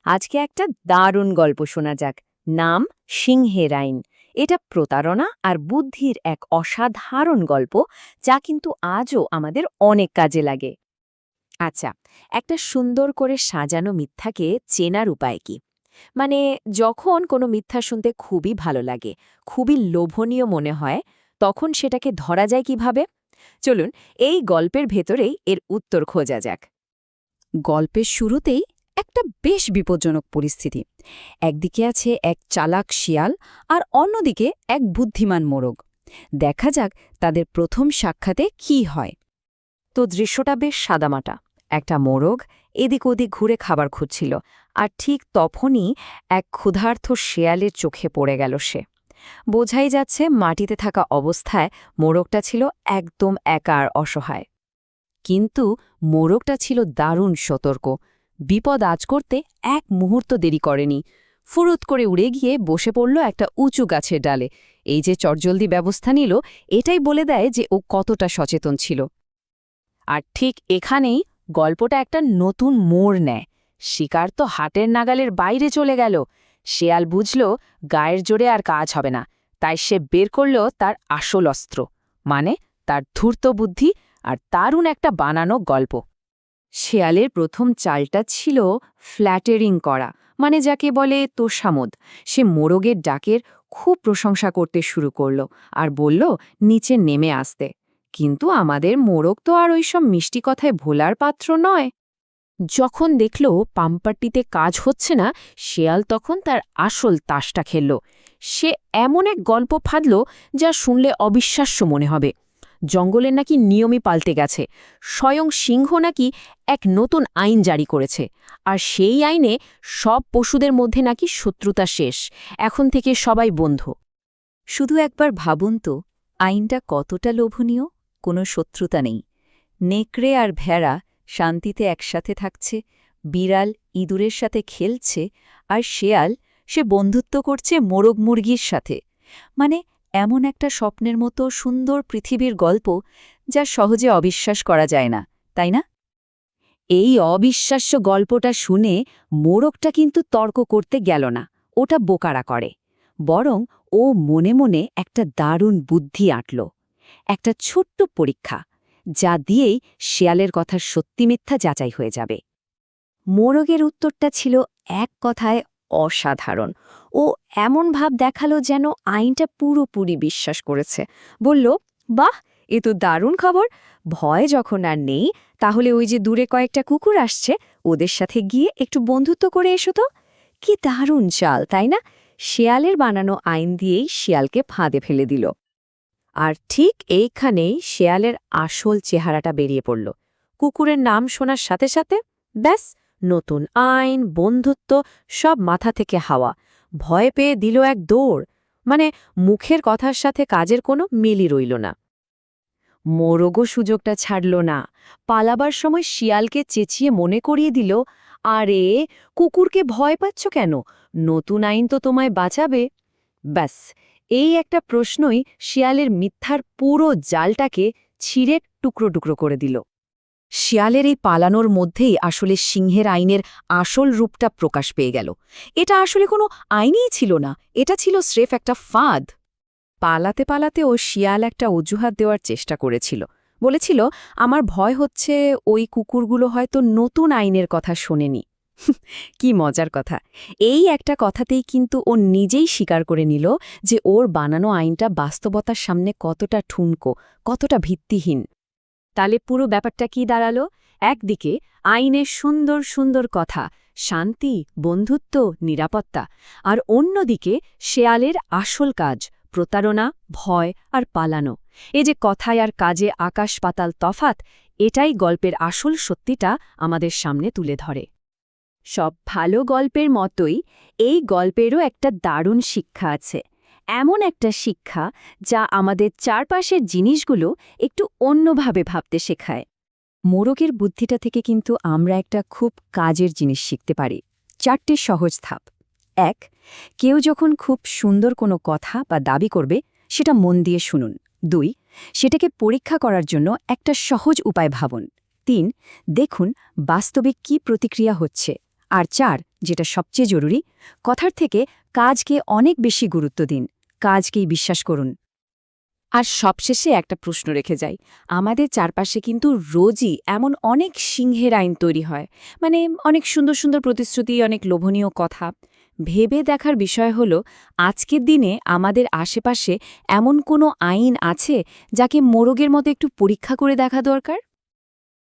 আজকে একটা দারুণ গল্প শোনা যাক। নাম সিংহের আইন। এটা প্রতারণা আর বুদ্ধির এক অসাধারণ গল্প, যা কিন্তু আজও আমাদের অনেক কাজে লাগে। আচ্ছা, একটা সুন্দর করে সাজানো মিথ্যাকে চেনার উপায় কি? মানে, যখন কোনো মিথ্যা শুনতে খুবই ভালো লাগে, খুবই লোভনীয় মনে হয়, তখন সেটাকে ধরা যায় কিভাবে? চলুন, এই গল্পের ভেতরেই এর উত্তর খোঁজা যাক। গল্পের শুরুতেই একটা বেশ বিপজ্জনক পরিস্থিতি। একদিকে আছে এক চালাক শিয়াল আর অন্যদিকে এক বুদ্ধিমান মোরগ। দেখা যাক তাদের প্রথম সাক্ষাতে কি হয়। তো দৃশ্যটা বেশ সাদামাটা। একটা মোরগ এদিক ওদিক ঘুরে খাবার খুঁজছিল, আর ঠিক তখনই এক ক্ষুধার্ত শেয়ালের চোখে পড়ে গেল সে। বোঝাই যাচ্ছে মাটিতে থাকা অবস্থায় মোরগটা ছিল একদম একা আর অসহায়। কিন্তু মোরগটা ছিল দারুণ সতর্ক। বিপদ আজ করতে এক মুহূর্ত দেরি করেনি। ফুরুত করে উড়ে গিয়ে বসে পড়ল একটা উঁচু গাছের ডালে। এই যে চটজলদি ব্যবস্থা নিল, এটাই বলে দেয় যে ও কতটা সচেতন ছিল। আর ঠিক এখানেই গল্পটা একটা নতুন মোড় নেয়। শিকার তো হাটের নাগালের বাইরে চলে গেল। শেয়াল বুঝল গায়ের জোরে আর কাজ হবে না, তাই সে বের করল তার আসল অস্ত্র, মানে তার ধূর্ত বুদ্ধি আর দারুণ একটা বানানো গল্প। শেয়ালের প্রথম চালটা ছিল ফ্ল্যাটারিং করা, মানে যাকে বলে তোষামোদ। সে মোরগের ডাকের খুব প্রশংসা করতে শুরু করল আর বলল নিচে নেমে আসতে। কিন্তু আমাদের মোরগ তো আর ওইসব মিষ্টি কথায় ভোলার পাত্র নয়। যখন দেখল পাম্পারটিতে কাজ হচ্ছে না, শেয়াল তখন তার আসল তাসটা খেলল। সে এমন এক গল্প ফাঁদল যা শুনলে অবিশ্বাস্য মনে হবে। জঙ্গলের নাকি নিয়মই পাল্টে গেছে। স্বয়ং সিংহ নাকি এক নতুন আইন জারি করেছে, আর সেই আইনে সব পশুদের মধ্যে নাকি শত্রুতা শেষ। এখন থেকে সবাই বন্ধু। শুধু একবার ভাবুন তো, আইনটা কতটা লোভনীয়। কোনো শত্রুতা নেই। নেকড়ে আর ভেড়া শান্তিতে একসাথে থাকছে, বিড়াল ইঁদুরের সাথে খেলছে, আর শেয়াল সে বন্ধুত্ব করছে মোরগ মুরগির সাথে। মানে, এমন একটা স্বপ্নের মতো সুন্দর পৃথিবীর গল্প, যা সহজে অবিশ্বাস করা যায় না, তাই না? এই অবিশ্বাস্য গল্পটা শুনে মোরগটা কিন্তু তর্ক করতে গেল না, ওটা বোকারা করে। বরং ও মনে মনে একটা দারুণ বুদ্ধি আঁটল। একটা ছোট্ট পরীক্ষা, যা দিয়েই শেয়ালের কথার সত্যি মিথ্যা যাচাই হয়ে যাবে। মোরগের উত্তরটা ছিল এক কথায় অসাধারণ। ও এমন ভাব দেখালো যেন আইনটা পুরোপুরি বিশ্বাস করেছে। বলল, বাহ, এ তো দারুণ খবর। ভয় যখন আর নেই, তাহলে ওই যে দূরে কয়েকটা কুকুর আসছে, ওদের সাথে গিয়ে একটু বন্ধুত্ব করে এসো তো। কি দারুণ চাল, তাই না? শেয়ালের বানানো আইন দিয়েই শিয়ালকে ফাঁদে ফেলে দিল। আর ঠিক এইখানেই শেয়ালের আসল চেহারাটা বেরিয়ে পড়ল। কুকুরের নাম শোনার সাথে সাথে ব্যাস, নতুন আইন, বন্ধুত্ব সব মাথা থেকে হাওয়া। ভয় পেয়ে দিল এক দৌড়। মানে, মুখের কথার সাথে কাজের কোনো মিলই রইল না। মোরগও সুযোগটা ছাড়ল না। পালাবার সময় শিয়ালকে চেঁচিয়ে মনে করিয়ে দিল, আরে, কুকুরকে ভয় পাচ্ছ কেন? নতুন আইন তো তোমায় বাঁচাবে। ব্যাস, এই একটা প্রশ্নই শিয়ালের মিথ্যার পুরো জালটাকে ছিঁড়ে টুকরো টুকরো করে দিল। শিয়ালের এই পালানোর মধ্যেই আসলে সিংহের আইনের আসল রূপটা প্রকাশ পেয়ে গেল। এটা আসলে কোনো আইনই ছিল না, এটা ছিল স্রেফ একটা ফাঁদ। পালাতে পালাতে ও শিয়াল একটা অজুহাত দেওয়ার চেষ্টা করেছিল। বলেছিল, আমার ভয় হচ্ছে ওই কুকুরগুলো হয়তো নতুন আইনের কথা শোনেনি। কি মজার কথা! এই একটা কথাতেই কিন্তু ও নিজেই স্বীকার করে নিল যে ওর বানানো আইনটা বাস্তবতার সামনে কতটা ঠুনকো, কতটা ভিত্তিহীন। তাহলে পুরো ব্যাপারটা কি দাঁড়ালো? একদিকে আইনের সুন্দর সুন্দর কথা, শান্তি, বন্ধুত্ব, নিরাপত্তা, আর অন্যদিকে শেয়ালের আসল কাজ, প্রতারণা, ভয় আর পালানো। এই যে কথায় আর কাজে আকাশ পাতাল তফাত, এটাই গল্পের আসল সত্যিটা আমাদের সামনে তুলে ধরে। সব ভালো গল্পের মতোই এই গল্পেরও একটা দারুণ শিক্ষা আছে। এমন একটা শিক্ষা যা আমাদের চারপাশের জিনিসগুলো একটু অন্যভাবে ভাবতে শেখায়। মোরগের বুদ্ধিটা থেকে কিন্তু আমরা একটা খুব কাজের জিনিস শিখতে পারি। 4টে সহজ ধাপ। 1. কেউ যখন খুব সুন্দর কোনো কথা বা দাবি করবে, সেটা মন দিয়ে শুনুন। 2. সেটাকে পরীক্ষা করার জন্য একটা সহজ উপায় ভাবুন। 3. দেখুন বাস্তবে কি প্রতিক্রিয়া হচ্ছে। আর 4. যেটা সবচেয়ে জরুরি, কথার থেকে কাজকে অনেক বেশি গুরুত্ব দিন, কাজকেই বিশ্বাস করুন। আর সবশেষে একটা প্রশ্ন রেখে যাই, আমাদের চারপাশে কিন্তু রোজই এমন অনেক সিংহের আইন তৈরি হয়, মানে অনেক সুন্দর সুন্দর প্রতিশ্রুতি, অনেক লোভনীয় কথা। ভেবে দেখার বিষয় হলো, আজকের দিনে আমাদের আশেপাশে এমন কোনো আইন আছে যাকে মোরগের মতো একটু পরীক্ষা করে দেখা দরকার?